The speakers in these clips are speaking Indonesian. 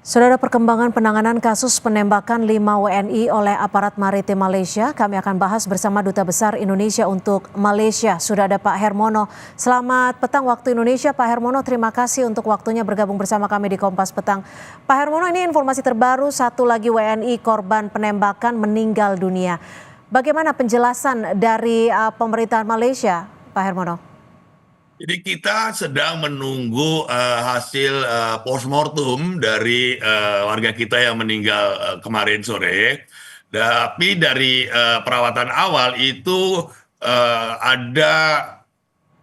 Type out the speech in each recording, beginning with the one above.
Saudara, perkembangan penanganan kasus penembakan 5 WNI oleh aparat maritim Malaysia, kami akan bahas bersama Duta Besar Indonesia untuk Malaysia. Sudah ada Pak Hermono. Selamat petang waktu Indonesia, Pak Hermono. Terima kasih untuk waktunya bergabung bersama kami di Kompas Petang. Pak Hermono, ini informasi terbaru, satu lagi WNI korban penembakan meninggal dunia. Bagaimana penjelasan dari pemerintahan Malaysia, Pak Hermono? Jadi kita sedang menunggu hasil postmortem dari warga kita yang meninggal kemarin sore. Tapi dari perawatan awal itu ada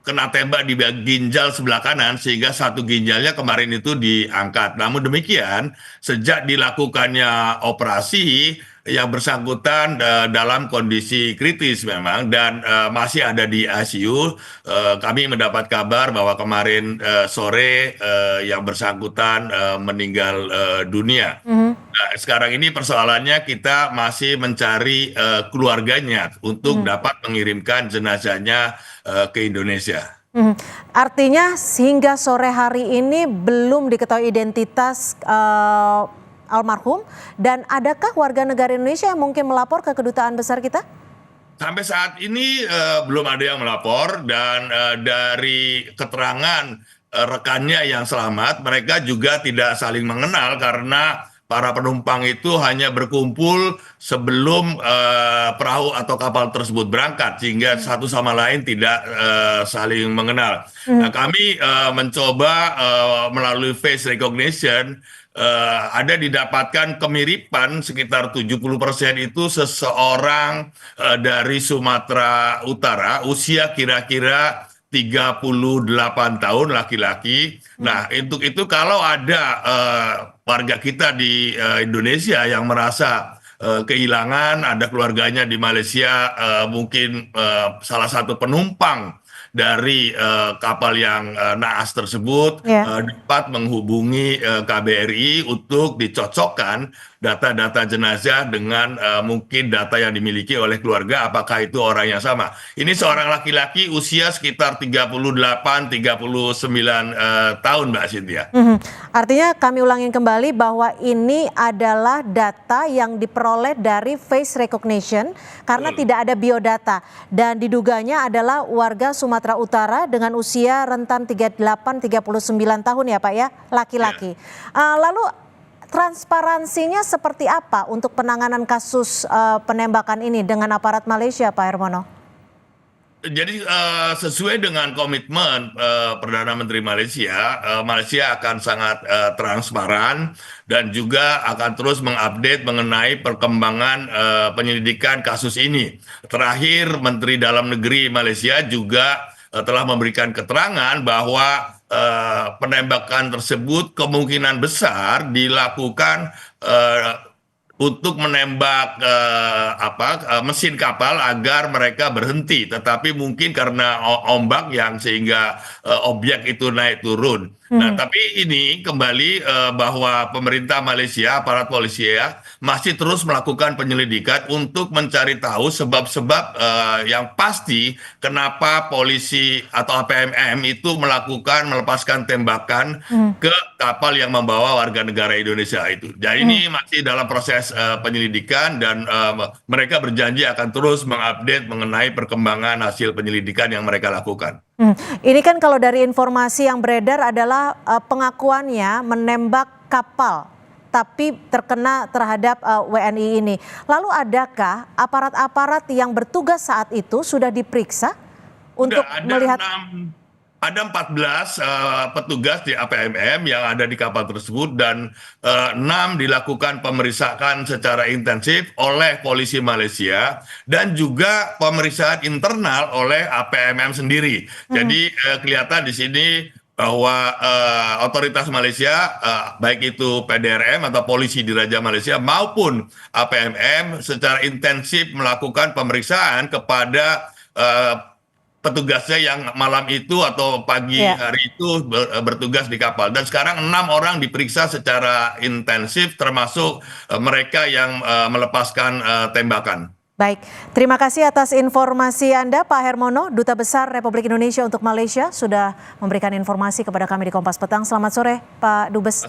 kena tembak di ginjal sebelah kanan sehingga satu ginjalnya kemarin itu diangkat. Namun demikian, sejak dilakukannya operasi, yang bersangkutan dalam kondisi kritis memang dan masih ada di ICU. Kami mendapat kabar bahwa kemarin sore yang bersangkutan meninggal dunia. Nah, sekarang ini persoalannya kita masih mencari keluarganya untuk dapat mengirimkan jenazahnya ke Indonesia. Artinya hingga sore hari ini belum diketahui identitas almarhum, dan adakah warga negara Indonesia yang mungkin melapor ke kedutaan besar kita? Sampai saat ini belum ada yang melapor, dan dari keterangan rekannya yang selamat, mereka juga tidak saling mengenal karena para penumpang itu hanya berkumpul sebelum perahu atau kapal tersebut berangkat, sehingga satu sama lain tidak saling mengenal. Nah, kami mencoba melalui face recognition, ada didapatkan kemiripan sekitar 70% itu seseorang dari Sumatera Utara, usia kira-kira 38 tahun, laki-laki. Nah, untuk itu kalau ada warga kita di Indonesia yang merasa kehilangan, ada keluarganya di Malaysia, mungkin salah satu penumpang dari kapal yang naas tersebut, dapat menghubungi KBRI untuk dicocokkan data-data jenazah dengan mungkin data yang dimiliki oleh keluarga, apakah itu orang yang sama. Ini seorang laki-laki usia sekitar 38-39 tahun, Mbak Cynthia. Artinya kami ulangin kembali bahwa ini adalah data yang diperoleh dari face recognition karena tidak ada biodata, dan diduganya adalah warga Sumatera Utara dengan usia rentan 38-39 tahun ya Pak ya, laki-laki. Lalu transparansinya seperti apa untuk penanganan kasus penembakan ini dengan aparat Malaysia, Pak Hermono? Jadi sesuai dengan komitmen Perdana Menteri Malaysia, Malaysia akan sangat transparan dan juga akan terus mengupdate mengenai perkembangan penyelidikan kasus ini. Terakhir, Menteri Dalam Negeri Malaysia juga telah memberikan keterangan bahwa penembakan tersebut kemungkinan besar dilakukan untuk menembak mesin kapal agar mereka berhenti, tetapi mungkin karena ombak yang sehingga objek itu naik turun. Nah, tapi ini kembali bahwa pemerintah Malaysia, aparat polisi ya, masih terus melakukan penyelidikan untuk mencari tahu sebab-sebab yang pasti kenapa polisi atau APMM itu melepaskan tembakan ke kapal yang membawa warga negara Indonesia itu. Jadi ini masih dalam proses penyelidikan, dan mereka berjanji akan terus mengupdate mengenai perkembangan hasil penyelidikan yang mereka lakukan. Ini kan kalau dari informasi yang beredar adalah pengakuannya menembak kapal tapi terkena terhadap WNI ini. Lalu adakah aparat-aparat yang bertugas saat itu sudah diperiksa untuk melihat? Ada 14 petugas di APMM yang ada di kapal tersebut, dan 6 dilakukan pemeriksaan secara intensif oleh polisi Malaysia dan juga pemeriksaan internal oleh APMM sendiri. Jadi kelihatan di sini bahwa otoritas Malaysia, baik itu PDRM atau polisi Diraja Malaysia maupun APMM, secara intensif melakukan pemeriksaan kepada petugasnya yang malam itu atau pagi hari itu bertugas di kapal. Dan sekarang 6 orang diperiksa secara intensif, termasuk mereka yang melepaskan tembakan. Baik, terima kasih atas informasi Anda, Pak Hermono, Duta Besar Republik Indonesia untuk Malaysia, sudah memberikan informasi kepada kami di Kompas Petang. Selamat sore, Pak Dubes.